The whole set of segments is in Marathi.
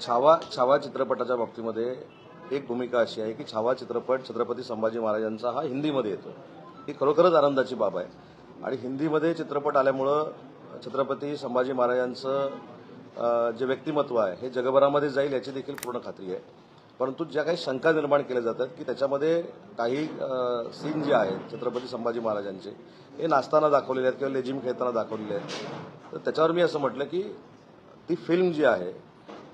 छावा छावा चित्रपटाच्या बाबतीमध्ये एक भूमिका अशी आहे की छावा चित्रपट छत्रपती संभाजी महाराजांचा हा हिंदीमध्ये येतो. ही खरोखरच आनंदाची बाब आहे. आणि हिंदीमध्ये चित्रपट आल्यामुळं छत्रपती संभाजी महाराजांचं जे व्यक्तिमत्व आहे हे जगभरामध्ये जाईल याची देखील पूर्ण खात्री आहे. परंतु ज्या काही शंका निर्माण केल्या जातात की त्याच्यामध्ये काही सीन जे आहेत छत्रपती संभाजी महाराजांचे हे नाचताना दाखवलेले आहेत किंवा लेझिम खेळताना दाखवलेले आहेत, तर त्याच्यावर मी असं म्हटलं की ती फिल्म जी आहे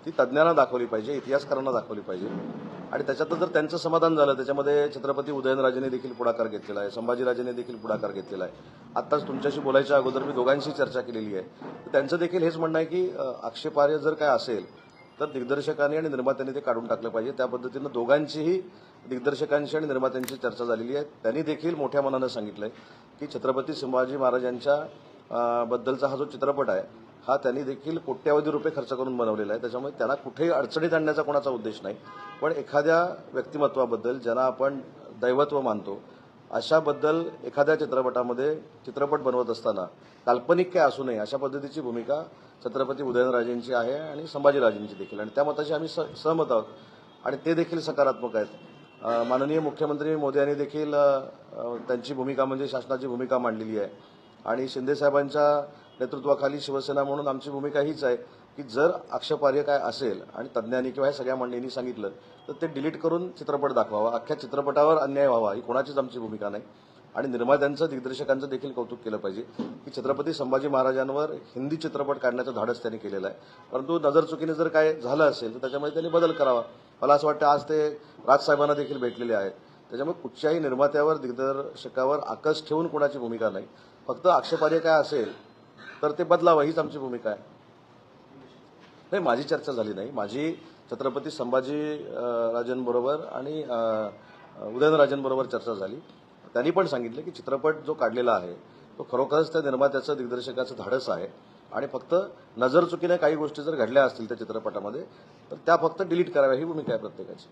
ती तज्ज्ञांना दाखवली पाहिजे, इतिहासकारांना दाखवली पाहिजे. आणि त्याच्यातनं जर त्यांचं समाधान झालं, त्याच्यामध्ये छत्रपती उदयनराजेंनी देखील पुढाकार घेतलेला आहे, संभाजीराजेंनी देखील पुढाकार घेतलेला आहे. आत्ताच तुमच्याशी बोलायच्या अगोदर मी दोघांशी चर्चा केलेली आहे. तर त्यांचं देखील हेच म्हणणं आहे की आक्षेपार्ह जर काय असेल तर दिग्दर्शकांनी आणि निर्मात्यांनी ते काढून टाकलं पाहिजे. त्या पद्धतीनं दोघांचीही दिग्दर्शकांशी आणि निर्मात्यांची चर्चा झालेली आहे. त्यांनी देखील मोठ्या मनानं सांगितलंय की छत्रपती संभाजी महाराजांच्या बद्दलचा हा जो चित्रपट आहे हा त्यांनी देखील कोट्यावधी रुपये खर्च करून बनवलेला आहे. त्याच्यामुळे त्यांना कुठेही अडचणीत आणण्याचा कोणाचा उद्देश नाही. पण एखाद्या व्यक्तिमत्वाबद्दल ज्यांना आपण दैवत्व मानतो अशाबद्दल एखाद्या चित्रपटामध्ये चित्रपट बनवत असताना काल्पनिक काय असू नये अशा पद्धतीची भूमिका छत्रपती उदयनराजेंची आहे आणि संभाजीराजेंची देखील. आणि त्या मताशी आम्ही सहमत आहोत आणि ते देखील सकारात्मक आहेत. माननीय मुख्यमंत्री मोदी यांनी देखील त्यांची भूमिका म्हणजे शासनाची भूमिका मांडलेली आहे. आणि शिंदेसाहेबांच्या नेतृत्वाखाली शिवसेना म्हणून आमची भूमिका हीच आहे की जर आक्षेपार्ह काय असेल आणि तज्ज्ञांनी किंवा हे सगळ्या मंडळींनी सांगितलं तर ते डिलीट करून चित्रपट दाखवावा. अख्ख्या चित्रपटावर अन्याय व्हावा ही कोणाचीच आमची भूमिका नाही. आणि निर्मात्यांचं दिग्दर्शकांचं देखील कौतुक केलं पाहिजे की छत्रपती संभाजी महाराजांवर हिंदी चित्रपट काढण्याचं धाडस त्यांनी केलेलं आहे. परंतु नजरचुकीने जर काय झालं असेल तर त्याच्यामध्ये त्यांनी बदल करावा. मला असं वाटतं आज ते राजसाहेबांना देखील भेटलेले आहेत. त्याच्यामुळे कुठच्याही निर्मात्यावर दिग्दर्शकावर आकस ठेवून कोणाची भूमिका नाही. फक्त आक्षेपार्ह काय असेल तर ते बदलावं हीच आमची भूमिका आहे. नाही, माझी चर्चा झाली नाही. माझी छत्रपती संभाजी राजांबरोबर आणि उदयनराजेंबरोबर चर्चा झाली. त्यांनी पण सांगितलं की चित्रपट जो काढलेला आहे तो खरोखरच त्या निर्मात्याचं दिग्दर्शकाचं धाडस आहे आणि फक्त नजरचुकीने काही गोष्टी जर घडल्या असतील त्या चित्रपटामध्ये तर त्या फक्त डिलीट कराव्या ही भूमिका आहे प्रत्येकाची.